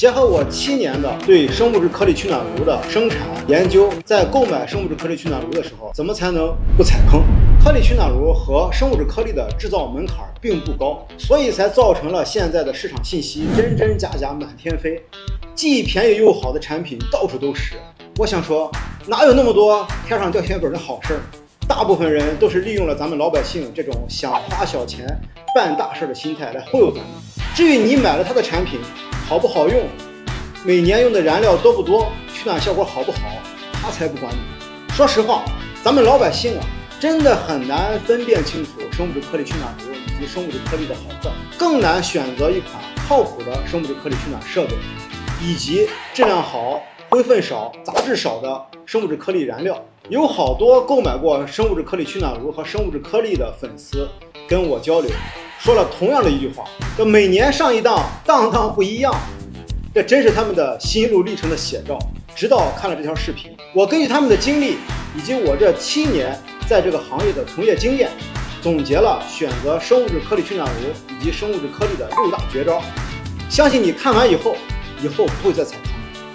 结合我7年的对生物质颗粒取暖炉的生产研究，在购买生物质颗粒取暖炉的时候，怎么才能不踩坑？颗粒取暖炉和生物质颗粒的制造门槛并不高，所以才造成了现在的市场信息真真假假满天飞，既便宜又好的产品到处都是。我想说，哪有那么多天上掉血本的好事儿？大部分人都是利用了咱们老百姓这种想花小钱办大事的心态来忽悠咱们。至于你买了他的产品好不好用，每年用的燃料多不多，取暖效果好不好，他才不管你。说实话，咱们老百姓真的很难分辨清楚生物质颗粒取暖炉以及生物质颗粒的好坏，更难选择一款靠谱的生物质颗粒取暖设备，以及质量好、灰分少、杂质少的生物质颗粒燃料。有好多购买过生物质颗粒取暖炉和生物质颗粒的粉丝跟我交流，说了同样的一句话，这每年上一当，当当不一样。这真是他们的心路历程的写照。直到看了这条视频，我根据他们的经历以及我这7年在这个行业的从业经验，总结了选择生物质颗粒取暖炉以及生物质颗粒的6大绝招。相信你看完以后不会再踩坑。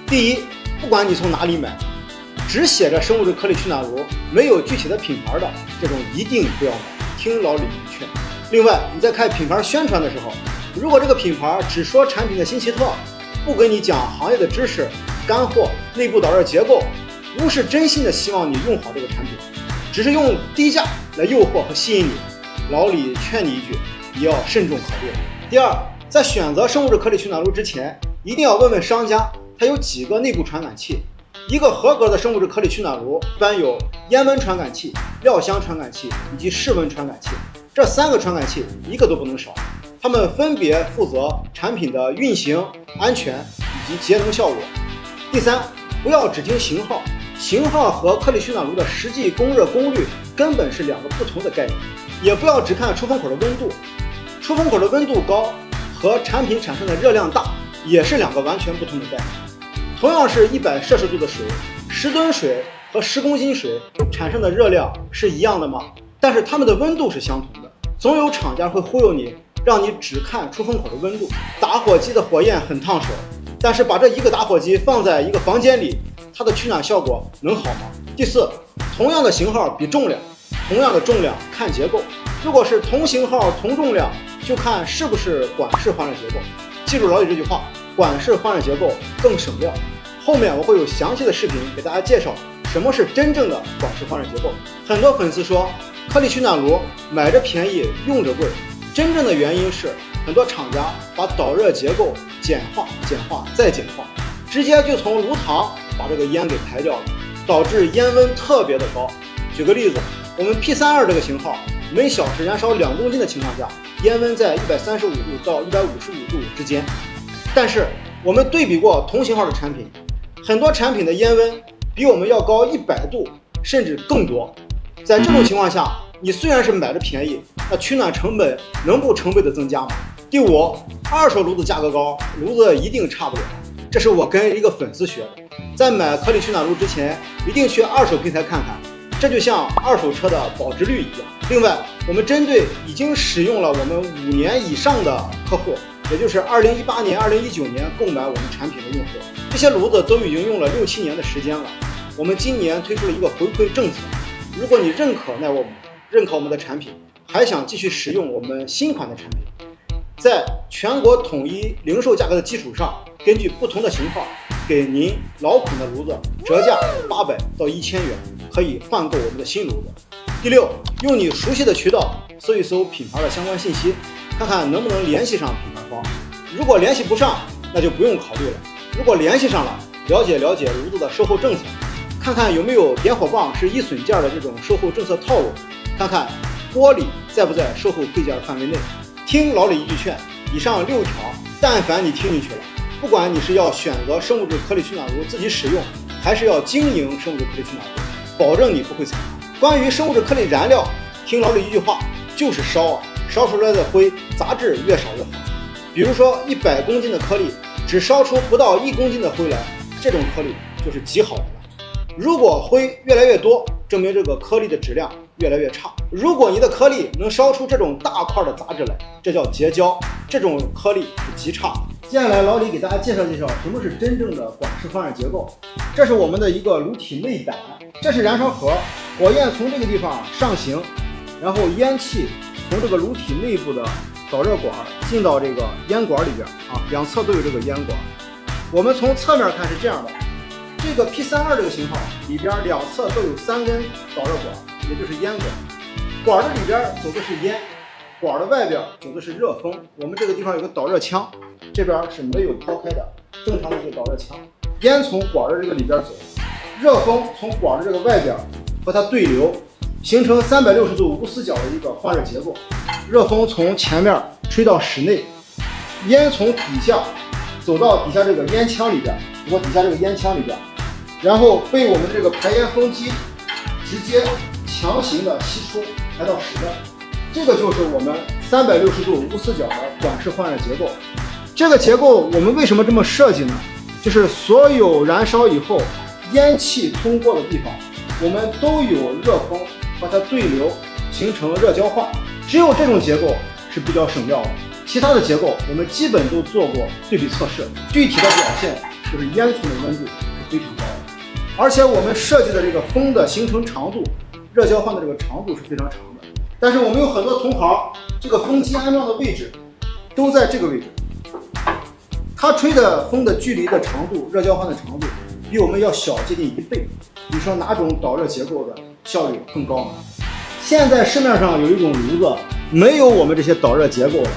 第一，不管你从哪里买，只写着生物质颗粒取暖炉，没有具体的品牌的这种一定不要买，听老李一劝。另外，你在看品牌宣传的时候，如果这个品牌只说产品的新奇特，不给你讲行业的知识、干货、内部导热结构，不是真心的希望你用好这个产品，只是用低价来诱惑和吸引你，老李劝你一句，也要慎重考虑。第二，在选择生物质颗粒取暖炉之前，一定要问问商家它有几个内部传感器。一个合格的生物质颗粒取暖炉一般有烟温传感器、料箱传感器以及室温传感器，这3个传感器一个都不能少，它们分别负责产品的运行、安全以及节能效果。第三，不要只听型号，型号和颗粒取暖炉的实际供热功率根本是2个不同的概念。也不要只看出风口的温度，出风口的温度高和产品产生的热量大也是2个完全不同的概念。同样是100摄氏度的水，10吨水和10公斤水产生的热量是一样的吗？但是它们的温度是相同的。总有厂家会忽悠你，让你只看出风口的温度。打火机的火焰很烫手，但是把这一个打火机放在一个房间里，它的取暖效果能好吗？第四，同样的型号比重量，同样的重量看结构。如果是同型号同重量，就看是不是管式换热结构。记住老李这句话，管式换热结构更省料。后面我会有详细的视频给大家介绍什么是真正的管式换热结构。很多粉丝说颗粒取暖炉买着便宜用着贵，真正的原因是很多厂家把导热结构简化再简化，直接就从炉膛把这个烟给排掉了，导致烟温特别的高。举个例子，我们 P32 这个型号每小时燃烧2公斤的情况下，烟温在135度到155度之间。但是我们对比过同型号的产品，很多产品的烟温比我们要高100度甚至更多。在这种情况下，你虽然是买的便宜，那取暖成本能不成倍的增加吗？第五，二手炉子价格高，炉子一定差不了。这是我跟一个粉丝学的，在买颗粒取暖炉之前，一定去二手平台看看，这就像二手车的保值率一样。另外，我们针对已经使用了我们5年以上的客户，也就是2018年、2019年购买我们产品的用户，这些炉子都已经用了6、7年的时间了。我们今年推出了一个回馈政策，如果你认可我们的产品，还想继续使用我们新款的产品，在全国统一零售价格的基础上，根据不同的型号，给您老款的炉子折价800到1000元，可以换购我们的新炉子。第六，用你熟悉的渠道搜一搜品牌的相关信息，看看能不能联系上品牌方。如果联系不上，那就不用考虑了。如果联系上了，了解炉子的售后政策，看看有没有点火棒是易损件的这种售后政策套路，看看玻璃在不在售后配件范围内。听老李一句劝，以上6条，但凡你听进去了，不管你是要选择生物质颗粒取暖炉自己使用，还是要经营生物质颗粒取暖炉，保证你不会踩坑。关于生物质颗粒燃料，听老李一句话，就是烧出来的灰杂质越少越好。比如说100公斤的颗粒只烧出不到1公斤的灰来，这种颗粒就是极好的了。如果灰越来越多，证明这个颗粒的质量越来越差。如果你的颗粒能烧出这种大块的杂质来，这叫结焦，这种颗粒是极差的。接下来老李给大家介绍介绍什么是真正的管式换热结构。这是我们的一个炉体内胆，这是燃烧盒，火焰从这个地方上行，然后烟气从这个炉体内部的导热管进到这个烟管里边啊，两侧都有这个烟管。我们从侧面看是这样的，这个 P32这个型号里边两侧都有3根导热管，也就是烟管。管的里边走的是烟，管的外边走的是热风。我们这个地方有个导热腔，这边是没有抛开的，正常的一个导热腔。烟从管的这个里边走，热风从管的这个外边和它对流，形成360度无死角的一个换热结构。热风从前面吹到室内，烟从底下走到底下这个烟腔里边，走到底下这个烟腔里边，然后被我们这个排烟风机直接强行的吸出，排到室外。这个就是我们360度无死角的管式换热结构。这个结构我们为什么这么设计呢？就是所有燃烧以后烟气通过的地方，我们都有热风和它对流，形成热交换。只有这种结构是比较省料的，其他的结构我们基本都做过对比测试，具体的表现就是烟囱的温度是非常高的，而且我们设计的这个风的形成长度，热交换的这个长度是非常长的。但是我们有很多同行，这个风机安装的位置都在这个位置，它吹的风的距离的长度，热交换的长度比我们要小接近1倍。你说哪种导热结构的效率更高呢？现在市面上有一种炉子没有我们这些导热结构了，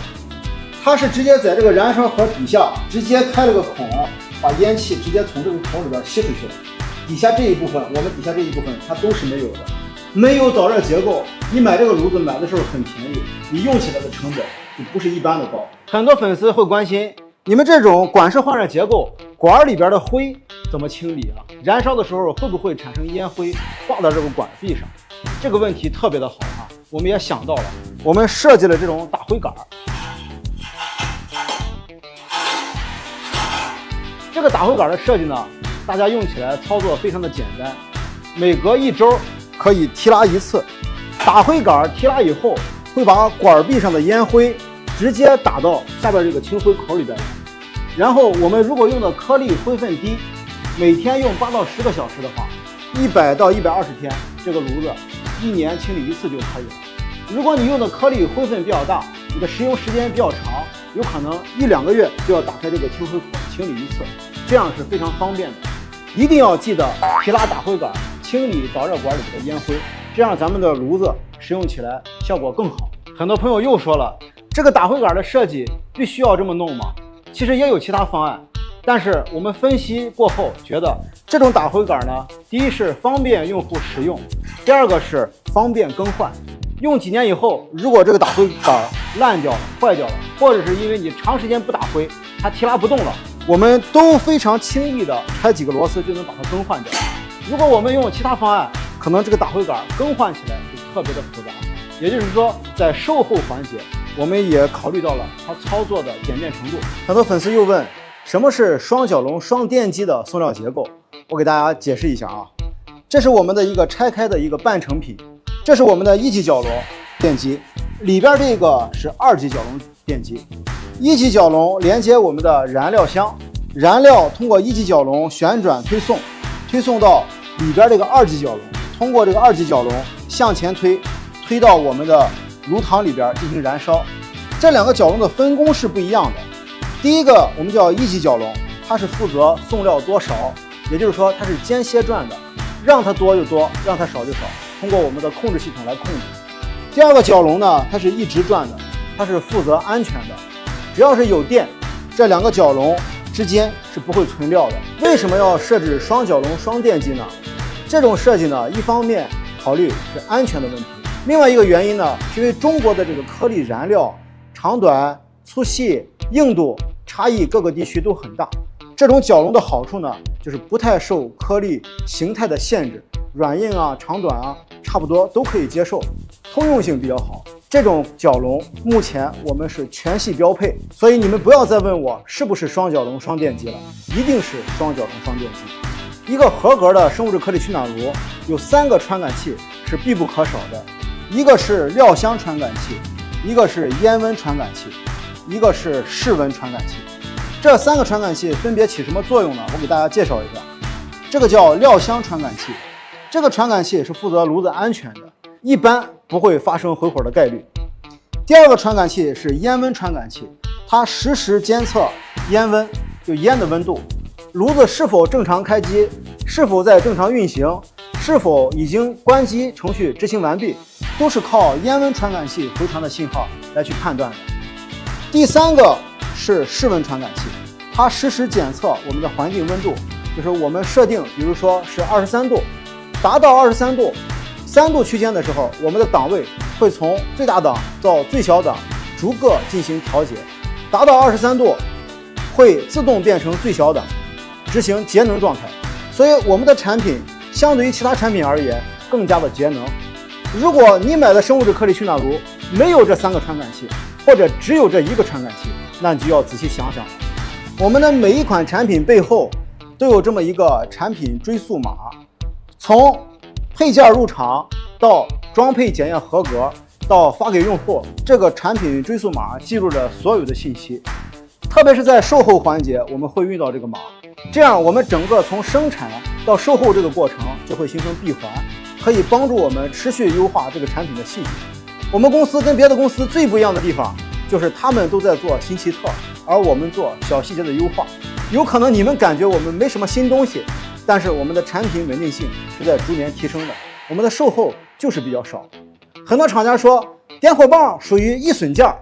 它是直接在这个燃烧盒底下直接开了个孔，把烟气直接从这个孔里边吸出去了。底下这一部分，我们底下这一部分它都是没有的，没有导热结构。你买这个炉子买的时候很便宜，你用起来的成本就不是一般的高。很多粉丝会关心，你们这种管式换热结构，管里边的灰怎么清理啊？燃烧的时候会不会产生烟灰挂到这个管壁上？这个问题特别的好啊，我们也想到了，我们设计了这种打灰杆。这个打灰杆的设计呢，大家用起来操作非常的简单，每隔1周可以提拉一次。打灰杆提拉以后，会把管壁上的烟灰直接打到下边这个清灰口里边来。然后我们如果用的颗粒灰分低，每天用8到10个小时的话，100到120天，这个炉子1年清理1次就可以了。如果你用的颗粒灰分比较大，你的使用时间比较长，有可能1、2个月就要打开这个清灰口清理1次，这样是非常方便的。一定要记得提拉打灰杆，清理导热管里的烟灰，这样咱们的炉子使用起来效果更好。很多朋友又说了，这个打灰杆的设计必须要这么弄吗？其实也有其他方案，但是我们分析过后觉得这种打灰杆呢，第一是方便用户使用，第二个是方便更换。用几年以后，如果这个打灰杆烂掉了、坏掉了，或者是因为你长时间不打灰，它提拉不动了，我们都非常轻易的拆几个螺丝就能把它更换掉。如果我们用其他方案，可能这个打灰杆更换起来就特别的复杂。也就是说，在售后环节，我们也考虑到了它操作的简便程度。很多粉丝又问，什么是双角笼双电机的送料结构？我给大家解释一下啊，这是我们的一个拆开的一个半成品，这是我们的1级角笼电机，里边这个是2级角笼电机。1级角笼连接我们的燃料箱，燃料通过1级角笼旋转推送到里边这个2级角笼，通过这个2级角笼向前推到我们的炉膛里边进行燃烧。这2个角笼的分工是不一样的。第一个我们叫1级角笼，它是负责送料多少，也就是说它是间歇转的，让它多就多，让它少就少，通过我们的控制系统来控制。第2个角笼呢，它是一直转的，它是负责安全的，只要是有电，这2个角笼之间是不会存料的。为什么要设置双角笼双电机呢？这种设计呢，一方面考虑是安全的问题，另外一个原因呢，是因为中国的这个颗粒燃料长短、粗细、硬度差异各个地区都很大。这种角笼的好处呢，就是不太受颗粒形态的限制，软硬啊、长短啊，差不多都可以接受，通用性比较好。这种角笼目前我们是全系标配，所以你们不要再问我是不是双角笼双电机了，一定是双角笼双电机。一个合格的生物质颗粒取暖炉有3个传感器是必不可少的，一个是料箱传感器，一个是烟温传感器，一个是室温传感器。这3个传感器分别起什么作用呢？我给大家介绍一下。这个叫料箱传感器，这个传感器是负责炉子安全的，一般不会发生回火的概率。第2个传感器是烟温传感器，它实时监测烟温，就烟的温度，炉子是否正常开机，是否在正常运行，是否已经关机程序执行完毕，都是靠烟温传感器回传的信号来去判断的。第3个是室温传感器，它实时检测我们的环境温度，就是我们设定，比如说是23度，达到23度、3度区间的时候，我们的档位会从最大档到最小档逐个进行调节，达到23度会自动变成最小档，执行节能状态。所以我们的产品相对于其他产品而言更加的节能。如果你买的生物质颗粒取暖炉没有这3个传感器，或者只有这1个传感器，那你就要仔细想想了。我们的每一款产品背后都有这么一个产品追溯码，从配件入场到装配检验合格到发给用户，这个产品追溯码记录着所有的信息。特别是在售后环节，我们会用到这个码，这样我们整个从生产到售后这个过程就会形成闭环，可以帮助我们持续优化这个产品的细节。我们公司跟别的公司最不一样的地方，就是他们都在做新奇特，而我们做小细节的优化。有可能你们感觉我们没什么新东西，但是我们的产品稳定性是在逐年提升的，我们的售后就是比较少。很多厂家说点火棒属于易损件，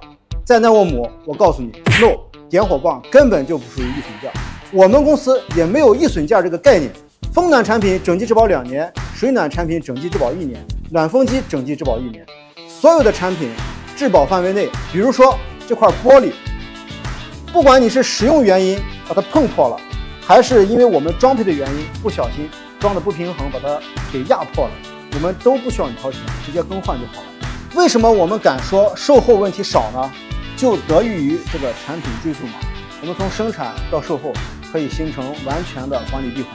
在奈沃姆我告诉你 ，no， 点火棒根本就不属于易损件，我们公司也没有易损件这个概念。风暖产品整机质保2年，水暖产品整机质保1年，暖风机整机质保1年。所有的产品质保范围内，比如说这块玻璃，不管你是使用原因把它碰破了，还是因为我们装配的原因不小心装的不平衡把它给压破了，我们都不需要你掏钱，直接更换就好了。为什么我们敢说售后问题少呢？就得益于这个产品追溯码，我们从生产到售后可以形成完全的管理闭环。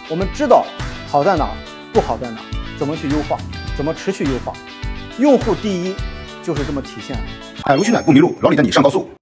我们知道好在哪儿，不好在哪儿，怎么去优化，怎么持续优化。用户第一就是这么体现的。买炉取暖不迷路，老李带你上高速。